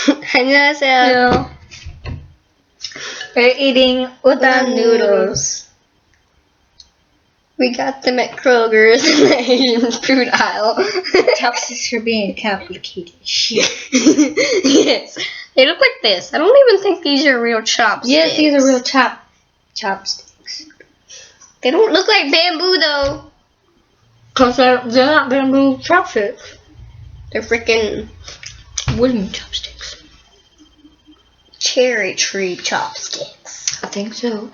안녕하세요. We're eating udon noodles. We got them at Kroger's in the Asian food aisle. Chopsticks are being complicated. Shit. Yes. They look like this. I don't even think these are real chopsticks. Yes, these are real chopsticks. They don't look like bamboo though. Because they're not bamboo chopsticks. They're freaking Wooden chopsticks. cherry tree chopsticks. I think so.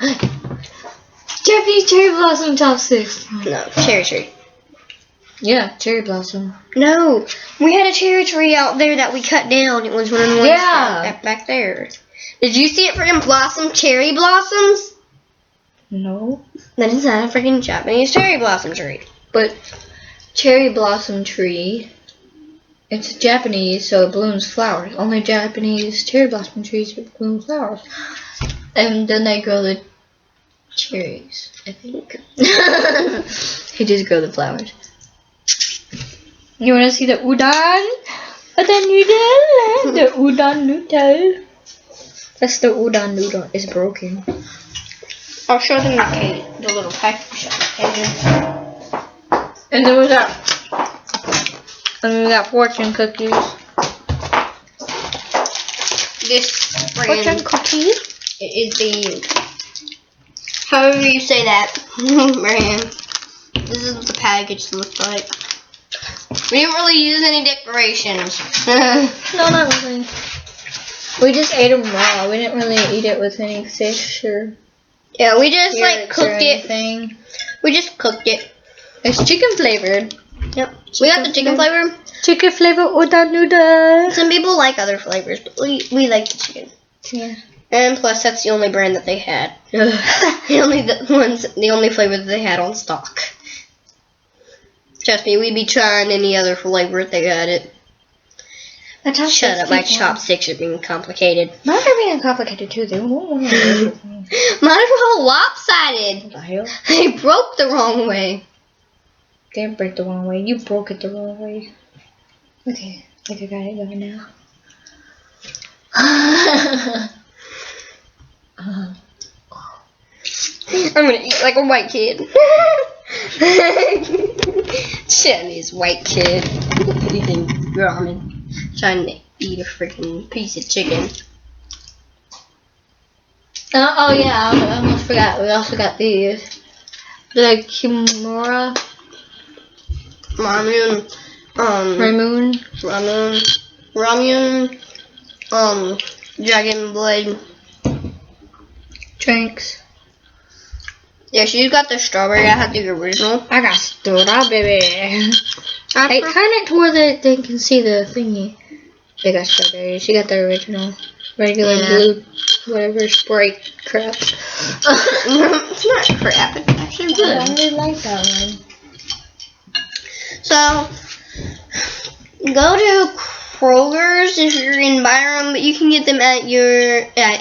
Japanese cherry blossom chopsticks. No, cherry tree. Yeah, cherry blossom. No, we had a cherry tree out there that we cut down. It was one of the ones back there. Did you see it freaking blossom? Cherry blossoms? No. That is not a freaking Japanese cherry blossom tree. But cherry blossom tree, it's Japanese, so it blooms flowers. Only Japanese cherry blossom trees bloom flowers. And then they grow the cherries, I think. They just grow the flowers. You want to see the udon? Udon noodle? The udon noodle. That's the udon noodle. It's broken. I'll show them the little package. And then we got fortune cookies. This Fortune brand cookies? is the, however you say that, brand. This is what the package looks like. We didn't really use any decorations. No, not really. We just ate them raw. We didn't really eat it with any fish or Yeah, we just like carrots or cooked it. anything. We just cooked it. It's chicken flavored. Yep. We got the chicken flavor. Chicken flavored udon noodle. Some people like other flavors, but we like the chicken. Yeah. And plus, that's the only brand that they had. the only flavor that they had on stock. Trust me, we'd be trying any other flavor if they had it. Shut up, my chopsticks are being complicated. Mine are being complicated too. They won't want to do it. Mine are all lopsided. What the hell? They broke the wrong way. Didn't break the wrong way. You broke it the wrong way. Okay, I think I got it going now. I'm gonna eat like a white kid. Chinese white kid eating ramen. Trying to eat a freaking piece of chicken. Oh yeah, I almost forgot. We also got these. The Kimura Ramen. Ramen. Dragon Blood. drinks. Yeah, she's got the strawberry. I had the original. I got strawberry. Hey, turn it toward they can see the thingy. They got strawberry. She got the original, regular blue, whatever Sprite crap. It's not crap. It's actually good. I really like that one. So, go to Kroger's if you're in Byram, but you can get them at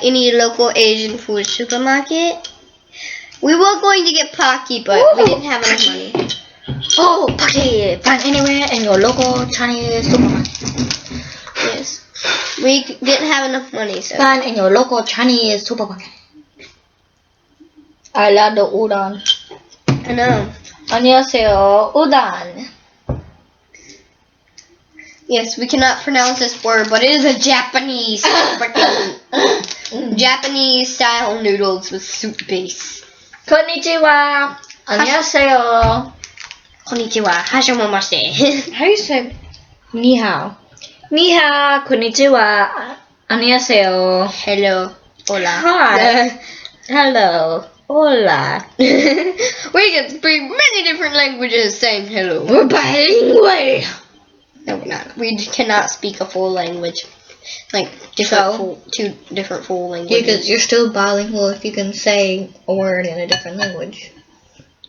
any local Asian food supermarket. We were going to get Pocky, but we didn't have enough money. Oh, Pocky! Find anywhere in your local Chinese supermarket. Yes. We didn't have enough money, so. Find in your local Chinese supermarket. I love the udon. I know. 안녕하세요, udon. Yes, we cannot pronounce this word, but it is a Japanese Japanese style noodles with soup base. Konnichiwa. 안녕하세요. Konnichiwa. Hashimomaste. How do you say ni hao? Ni hao, konnichiwa. 안녕하세요. Hello. Hola. Hi. Hello. Hola. We can speak many different languages saying hello. We're bilingual. No, we're not. We cannot speak a full language. Like, two different full languages. You're still bilingual if you can say a word in a different language.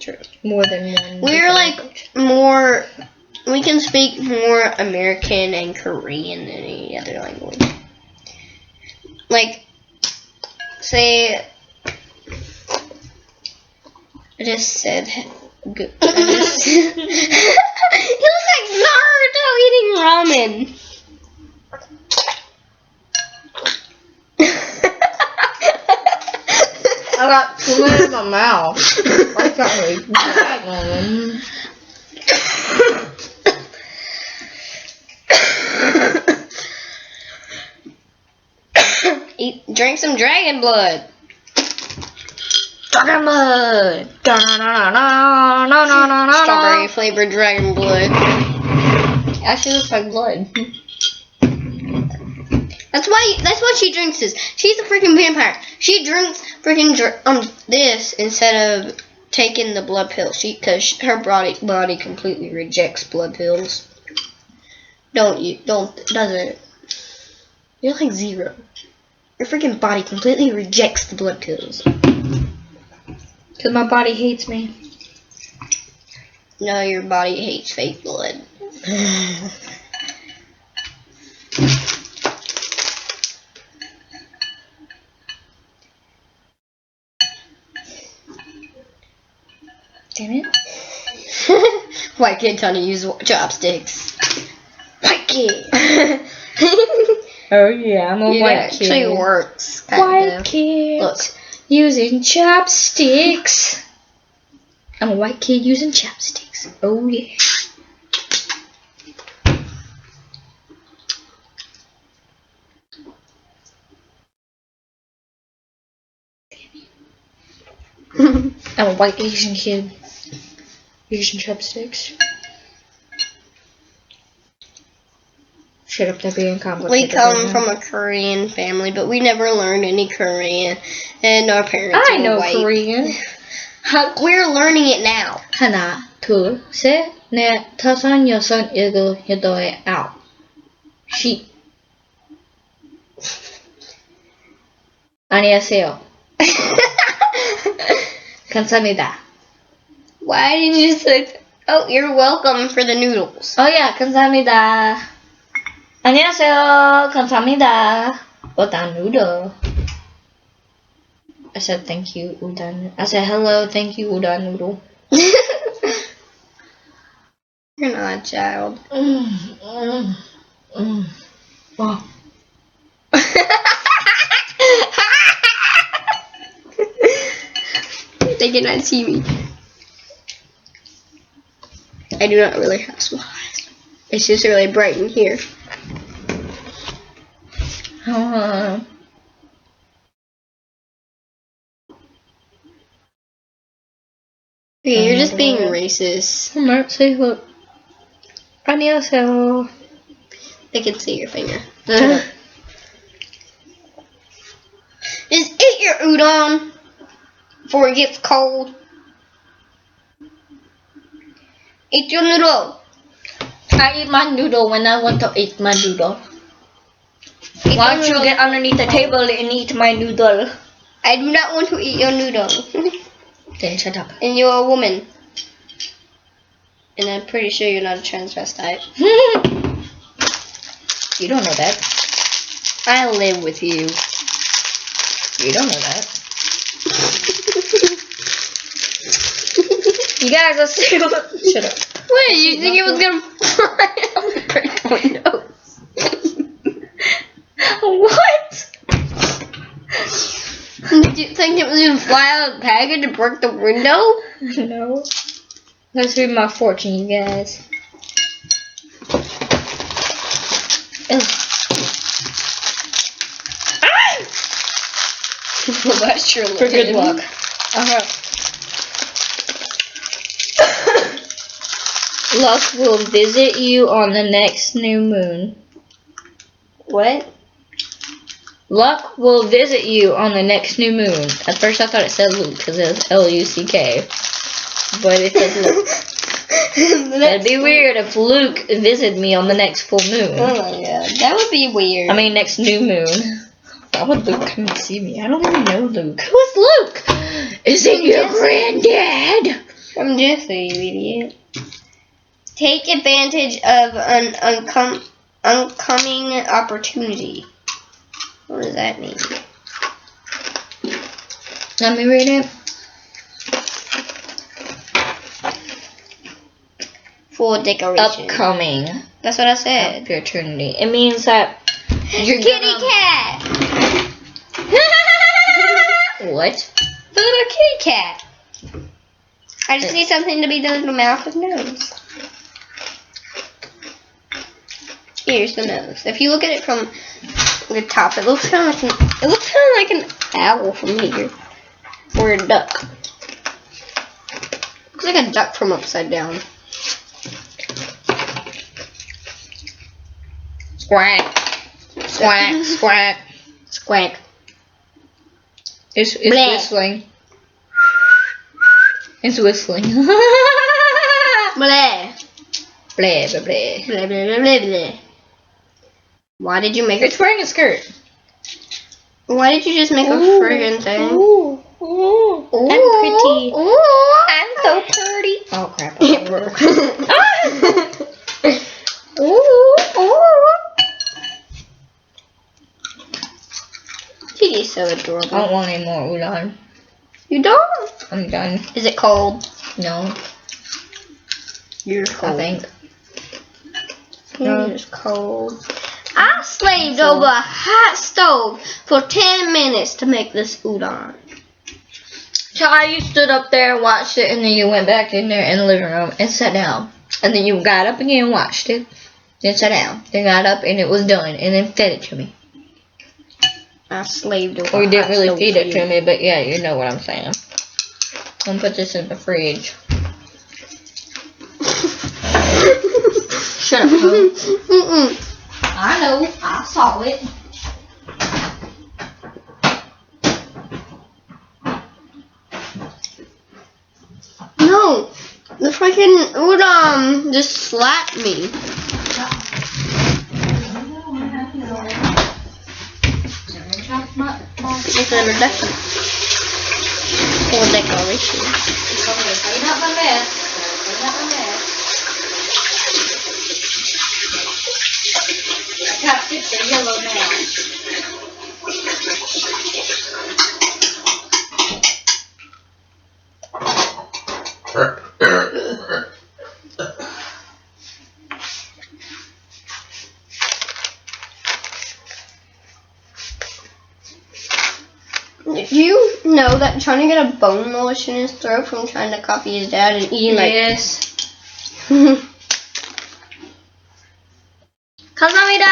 True. More than one. We're like more. We can speak more American and Korean than any other language. Like, say, I just said. Good. He looks like Naruto eating ramen. got too many in my mouth. I can't really drag on them. Drink some dragon blood. Dragon blood. Strawberry flavored dragon blood. Actually looks like blood. That's what she drinks this. She's a freaking vampire. She drinks freaking this instead of taking the blood pills. Because her body completely rejects blood pills. Doesn't it? You're like 0. Your freaking body completely rejects the blood pills. Because my body hates me. No, your body hates fake blood. Damn it. White kid trying to use chopsticks. White kid. Oh yeah, I'm a white kid. It actually works. White kid. Look. Using chopsticks. I'm a white kid using chopsticks. Oh yeah. I'm a white Asian kid using chopsticks. Shut up, they're being complicated. We come from a Korean family, but we never learned any Korean, and our parents I were know white. Korean. We're learning it now. 하나, 둘, 셋, 넷, 다섯, 여섯, 일곱, 여덟, 아홉. 시. 안녕하세요. 감사합니다. Why did you say? Oh, you're welcome for the noodles. Oh yeah, 감사합니다. 안녕하세요. 감사합니다. Udon noodle. I said thank you, Udon. I said hello, thank you, Udon noodle. You're not a child. Wow. They cannot see me. I do not really have small eyes. It's just really bright in here. Okay, you're just being racist. Say look. 안녕하세요. They can see your finger. Just eat your udon before it gets cold. Eat your noodle. I eat my noodle when I want to eat my noodle. Why don't you get underneath the table and eat my noodle? I do not want to eat your noodle. Then shut up. And you're a woman. And I'm pretty sure you're not a transvestite. You don't know that. I live with you. You don't know that. You guys are still. Shut up. What? You think it was gonna fly out and break my nose? What? Did you think it was gonna fly out of the package and break the window? No. Let's read my fortune, you guys. Well, that's sure For good luck. Luck will visit you on the next new moon. What? Luck will visit you on the next new moon. At first I thought it said Luke because it was L-U-C-K. But it says Luke. That'd be weird if Luke visited me on the next full moon. Oh my god, that would be weird. I mean, next new moon. Why would Luke come and see me? I don't even know Luke. Who is Luke? Is it your granddad? I'm Jesse, you idiot. Take advantage of an oncoming opportunity. What does that mean? Let me read it. For decoration. Upcoming. That's what I said. Opportunity. It means that you're Kitty cat! What? The little kitty cat. I just need something to be the little mouth and nose. Here's the nose. If you look at it from the top, it looks kind of like an owl from here, or a duck. Looks like a duck from upside down. Squawk, squawk, squawk, squawk. It's Bleh. whistling. It's whistling. Blah. Blah, blah, blah. Blah, blah, blah, blah, blah. Why did you make It's wearing a skirt. Why did you just make a friggin' thing? Ooh, ooh, I'm pretty. Ooh, I'm so pretty. Oh crap! Ooh, ooh. Kitty's so I adorable. don't want any more udon. You don't? I'm done. Is it cold? No, You're I cold. think. It's cold. I slaved over a hot stove for 10 minutes to make this udon. Child, you stood up there, watched it, and then you went back in there in the living room and sat down. And then you got up again and watched it. Then sat down. Then got up and it was done. And then fed it to me. I slaved over Or you a didn't hot really stove feed for it you. to me, but yeah, you know what I'm saying. I'm gonna put this in the fridge. Shut up, Pooh. Mm-mm. I know. I saw it. No, the freaking udon just slapped me. It's a decoration. Or decoration. Okay, clean up my mess. Clean up my mess. I got to fix the yellow now. Did you know that trying to get a bone motion in his throat from trying to copy his dad and eating like Yes. 감사합니다.